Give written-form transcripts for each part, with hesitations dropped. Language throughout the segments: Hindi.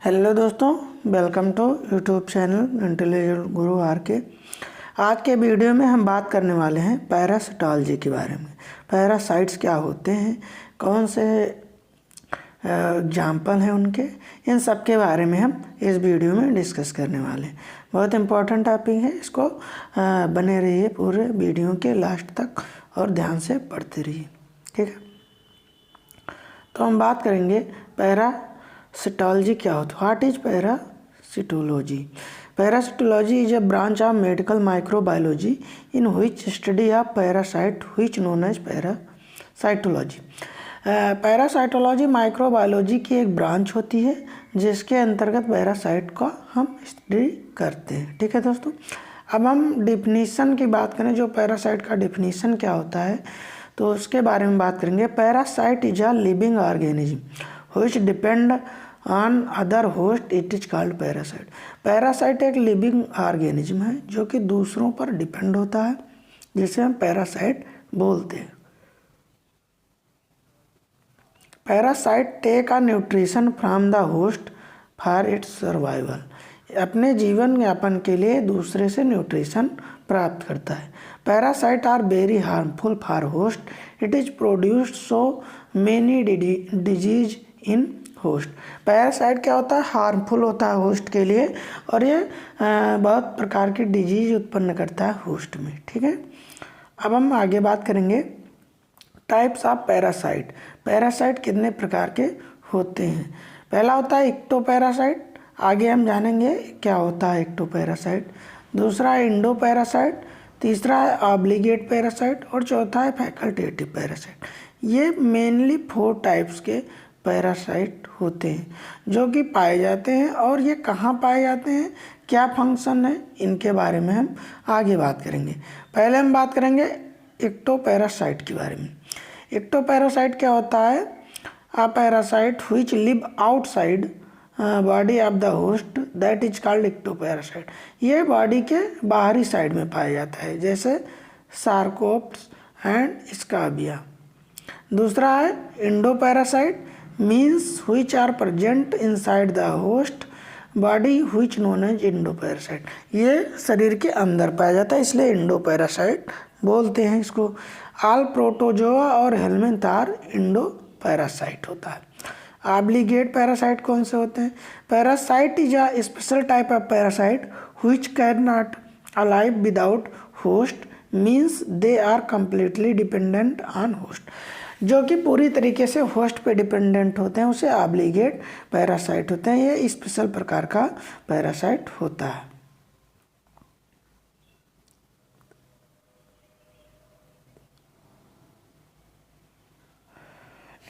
हेलो दोस्तों, welcome to YouTube channel intelligent Guru R K. आज के वीडियो में हम बात करने वाले हैं पैरासिटोलॉजी के बारे में। पैरासाइट्स क्या होते हैं, कौन से एग्जाम्पल हैं उनके, इन सब के बारे में हम इस वीडियो में डिस्कस करने वाले हैं। बहुत इम्पोर्टेंट टॉपिक है, इसको बने रहिए पूरे वीडियो के लास्ट तक और ध्यान से पढ़ते रहिए, ठीक है। तो हम बात करेंगे पैरासिटोलॉजी क्या होता है। What is parasitology? Parasitology is a branch of medical microbiology in which study of parasite which known as parasitology. Parasitology microbiology की एक ब्रांच होती है जिसके अंतर्गत पैरासाइट का हम स्टडी करते हैं, ठीक है दोस्तों। अब हम डिफिनीशन की बात करें, जो पैरासाइट का डिफिनीशन क्या होता है तो उसके बारे में बात करेंगे। Parasite is a living organism which depend on other host, it is called parasite. Parasite एक लिविंग ऑर्गेनिज्म है जो कि दूसरों पर डिपेंड होता है, जिसे हम पैरासाइट बोलते हैं। Parasite take a nutrition from the host for its survival. अपने जीवन यापन के लिए दूसरे से न्यूट्रिशन प्राप्त करता है। Parasite are very harmful for host, it is produced so many disease in host. Parasite क्या होता है? हार्मफुल होता है होस्ट के लिए, और ये बहुत प्रकार की डिजीज उत्पन्न करता है होस्ट में, ठीक है। अब हम आगे बात करेंगे टाइप्स ऑफ पैरासाइट। पैरासाइट कितने प्रकार के होते हैं। पहला होता है इक्टोपैरासाइट, आगे हम जानेंगे क्या होता है इक्टोपैरासाइट। दूसरा है इंडोपैरासाइट, तीसरा है ऑब्लिगेट पैरासाइट, और चौथा है फैकल्टेटिव पैरासाइट। ये मेनली 4 टाइप्स के पैरासाइट होते हैं जो कि पाए जाते हैं, और ये कहाँ पाए जाते हैं, क्या फंक्शन है, इनके बारे में हम आगे बात करेंगे। पहले हम बात करेंगे इक्टोपैरासाइट के बारे में। इक्टोपैरासाइट क्या होता है? A parasite which live outside body of the host that is called ectoparasite. ये बॉडी के बाहरी साइड में पाया जाता है, जैसे सार्कोप्स एंड स्काबिया। दूसरा है endoparasite, means which are present inside the host body which known as endoparasite. ये शरीर के अंदर पाया जाता है, इसलिए इंडोपैरासाइट बोलते हैं इसको। ऑल प्रोटोजोआ और हेलमिंथ आर इंडोपैरासाइट होता है। ऑब्लिगेट पैरासाइट कौन से होते हैं? Parasite is a special type of parasite which can not alive without host, means they are completely dependent on host. जो कि पूरी तरीके से होस्ट पे डिपेंडेंट होते हैं, उसे ऑब्लिगेट पैरासाइट होते हैं। ये स्पेशल प्रकार का पैरासाइट होता है।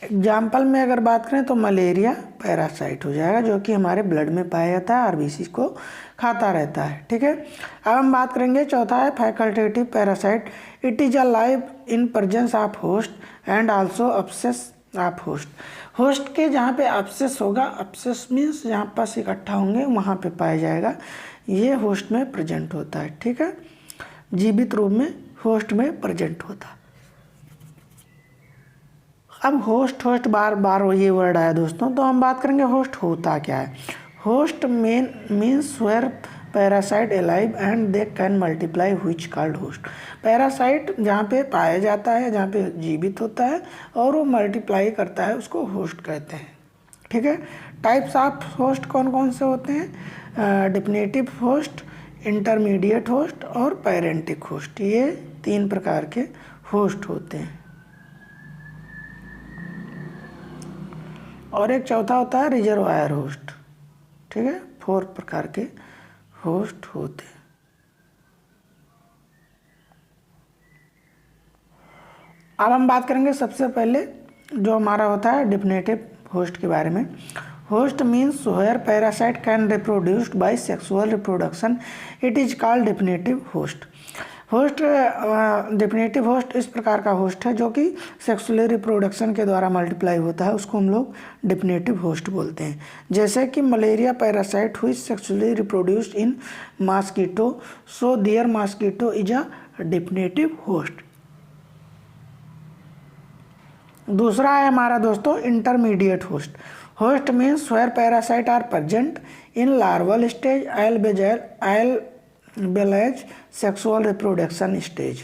एग्जाम्पल में अगर बात करें तो मलेरिया पैरासाइट हो जाएगा, जो कि हमारे ब्लड में पाया जाता है, आरबीसी को खाता रहता है, ठीक है। अब हम बात करेंगे, चौथा है facultative parasite. It is a live in presence of host and also obsess of host. Host के जहाँ पे अब्सेस होगा, अब्सेस मीन्स जहाँ पास इकट्ठा होंगे वहाँ पे पाया जाएगा, ये होस्ट में प्रेजेंट होता है, ठीक है। जीवित रूप में होस्ट में प्रेजेंट होता है। अब होस्ट बार बार ये वर्ड आया दोस्तों, तो हम बात करेंगे होस्ट होता क्या है। Host means where parasite alive and they can multiply which called host. Parasite जहाँ पे पाया जाता है, जहाँ पे जीवित होता है और वो मल्टीप्लाई करता है, उसको होस्ट कहते हैं, ठीक है। टाइप्स ऑफ होस्ट कौन कौन से होते हैं? डिफिनेटिव होस्ट, इंटरमीडिएट होस्ट और पैरेंटिक होस्ट। ये 3 प्रकार के होस्ट होते हैं। और एक चौथा होता है रिजर्वायर होस्ट, ठीक है। 4 प्रकार के होस्ट होते हैं। अब हम बात करेंगे सबसे पहले जो हमारा होता है डिफिनेटिव होस्ट के बारे में। Host means where parasite can reproduced by sexual reproduction, it is called definitive host. Host definitive host इस प्रकार का होस्ट है जो कि सेक्सुअल रिप्रोडक्शन के द्वारा मल्टीप्लाई होता है, उसको हम लोग डिफिनेटिव होस्ट बोलते हैं। जैसे कि मलेरिया पैरासाइट हुई sexually reproduced in mosquito, so there mosquito is a definitive host. दूसरा है हमारा दोस्तों intermediate host. Host means where parasite are present in larval stage एल बेलेज sexual reproduction stage.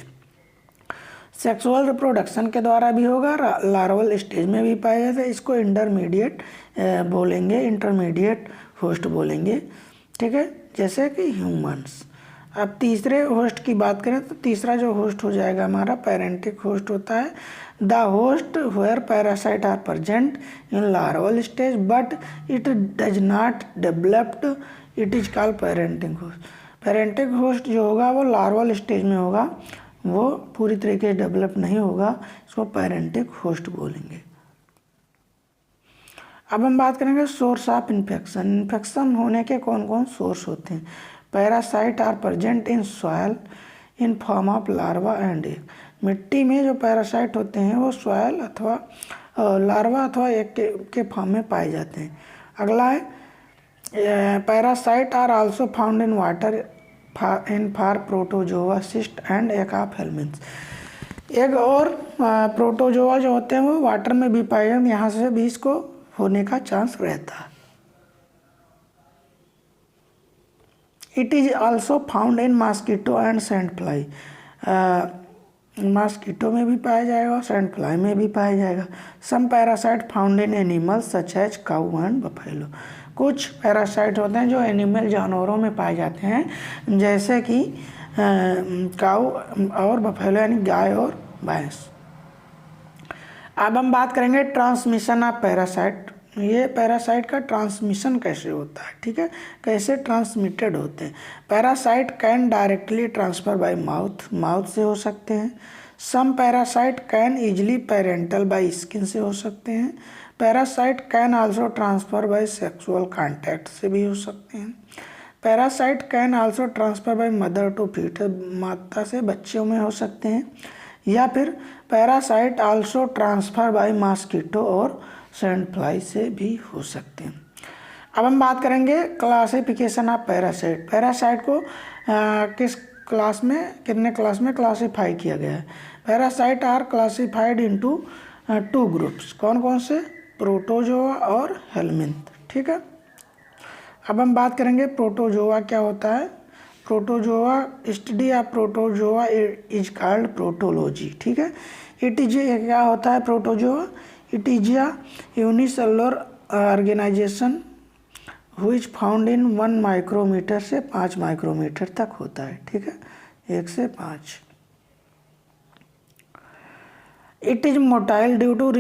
Sexual reproduction के द्वारा भी होगा, लार्वल स्टेज में भी पाया जाता है। इसको इंटरमीडिएट बोलेंगे, इंटरमीडिएट होस्ट बोलेंगे, ठीक है, जैसे कि ह्यूमंस। अब तीसरे होस्ट की बात करें तो तीसरा जो होस्ट हो जाएगा हमारा पैरेंटिक होस्ट होता है। The host where parasite are present in larval stage but it does not developed, it is called paratenic host. Paratenic host जो होगा वो लार्वल स्टेज में होगा, वो पूरी तरीके से डेवलप नहीं होगा, इसको पैरेंटिक होस्ट बोलेंगे। अब हम बात करेंगे सोर्स ऑफ इन्फेक्शन। इन्फेक्शन होने के कौन कौन सोर्स होते हैं। Parasite are present in soil in form of larva and egg. मिट्टी में जो पैरासाइट होते हैं वो सॉयल अथवा लार्वा अथवा एग के फॉर्म में पाए जाते हैं। अगला है parasite are also found in water in for protozoa cyst and egg of helminth. Egg और प्रोटोजोआ जो होते हैं वो वाटर में भी पाए जाते हैं, यहाँ से भी इसको होने का चांस रहता है। It is also found in mosquito and sand fly. Mosquito में भी पाया जाएगा, सैंड फ्लाई में भी पाया जाएगा। Some parasite found in animals such as cow and buffalo. कुछ पैरासाइट होते हैं जो एनिमल जानवरों में पाए जाते हैं, जैसे कि काऊ और बफेलो यानी गाय और भैंस। अब हम बात करेंगे ट्रांसमिशन ऑफ पैरासाइट। ये पैरासाइट का ट्रांसमिशन कैसे होता है, ठीक है, कैसे ट्रांसमिटेड होते हैं। Parasite can directly transfer by mouth, mouth से हो सकते हैं। Some parasite can easily parental by skin से हो सकते हैं। Parasite can also transfer by sexual contact से भी हो सकते हैं। Parasite can also transfer by mother to foetus, माता से बच्चों में हो सकते हैं। या फिर parasite also transfer bye mosquito और सैंड फ्लाई से भी हो सकते हैं। अब हम बात करेंगे क्लासिफिकेशन ऑफ पैरासाइट। पैरासाइट को किस क्लास में, कितने क्लास में क्लासीफाई किया गया है। Parasite are classified into 2 groups. कौन कौन से, प्रोटोजोआ और हेलमिन्थ, ठीक है। अब हम बात करेंगे प्रोटोजोआ क्या होता है। Protozoa, study of protozoa is called protology, ठीक है। इट इज क्या होता है protozoa, it is a unicellular organisation which found in 1 micrometre से 5 माइक्रोमीटर तक होता है, ठीक है, 1 से 5। It is motile due to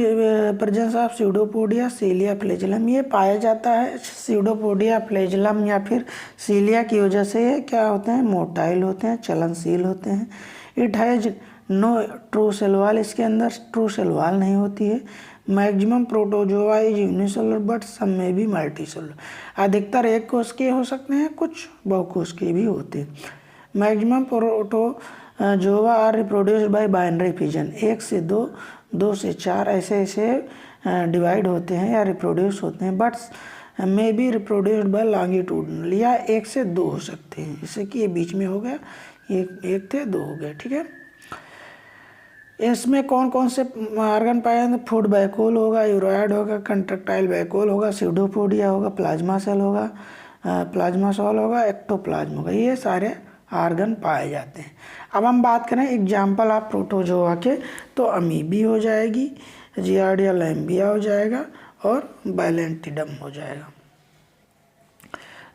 presence of pseudopodia cilia flagellum. ये पाया जाता है सीडोपोडिया फ्लैजेलम या फिर सीलिया की वजह से। ये क्या होते हैं, मोटाइल होते हैं, चलनशील होते हैं। It has no true cell wall, इसके अंदर ट्रू सेल वॉल नहीं होती है। Maximum protozoa is unicellular but some में भी मल्टीसेलुलर। अधिकतर एक कोष के हो सकते हैं, कुछ बहुकोष के भी होते हैं। Maximum protozoa are reproduced by binary fission, 1 से 2, 2 से 4 ऐसे ऐसे डिवाइड होते हैं या रिप्रोड्यूस होते हैं। But may be reproduced by longitudinal, या 1 से 2 हो सकते हैं, जैसे कि ये बीच में हो गया, 1 थे 2 हो गए, ठीक है। इसमें कौन कौन से ऑर्गन पाए जाते हैं, फूड वैक्यूल होगा, यूरोइड होगा, कंट्रैक्टाइल वैक्यूल होगा, सीडोपोडिया होगा, प्लाज्मा सेल होगा, प्लाज्मा सेल होगा, एक्टोप्लाज्म होगा, ये सारे ऑर्गन पाए जाते हैं। अब हम बात करें एग्जाम्पल ऑफ प्रोटोजोआ के, तो अमीबी हो जाएगी, जियार्डिया लैम्बिया हो जाएगा और बैलेंटिडम हो जाएगा।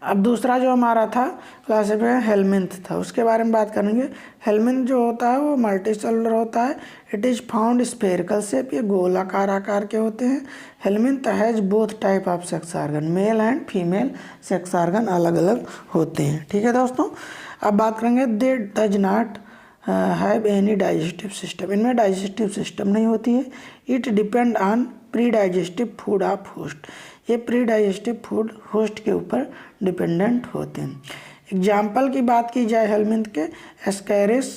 अब दूसरा जो हमारा था क्लासिफिकेशन हेलमिन्थ था, उसके बारे में बात करेंगे। हेलमिन्थ जो होता है वो मल्टीसेलुलर होता है। It is found spherical shape, ये गोलाकार आकार के होते हैं। Helminth has both type of sex organ, male and female sex organ अलग अलग होते हैं, ठीक है दोस्तों। अब बात करेंगे दे does not have any digestive system, इनमें डाइजेस्टिव सिस्टम नहीं होती है। It depend on pre digestive food of host, ये प्री डाइजेस्टिव फूड होस्ट के ऊपर डिपेंडेंट होते हैं। एग्जाम्पल की बात की जाए हेलमिन्थ के, एस्कैरिस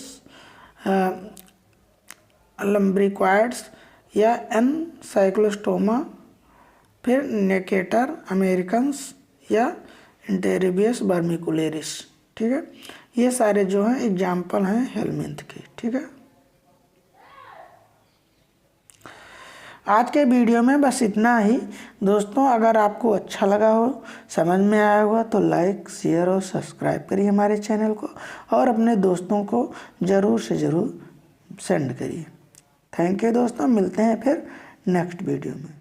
लम्ब्रिक्वाइड्स या एनसाइक्लोस्टोमा, फिर नेकेटर अमेरिकन्स या इंटेरिबियस बर्मिकुलेरिस, ठीक है। ये सारे जो हैं एग्जाम्पल हैं हेलमिन्थ के, ठीक है। आज के वीडियो में बस इतना ही दोस्तों। अगर आपको अच्छा लगा हो, समझ में आया हुआ तो लाइक, शेयर और सब्सक्राइब करिए हमारे चैनल को और अपने दोस्तों को ज़रूर से ज़रूर सेंड करिए। थैंक यू दोस्तों, मिलते हैं फिर नेक्स्ट वीडियो में।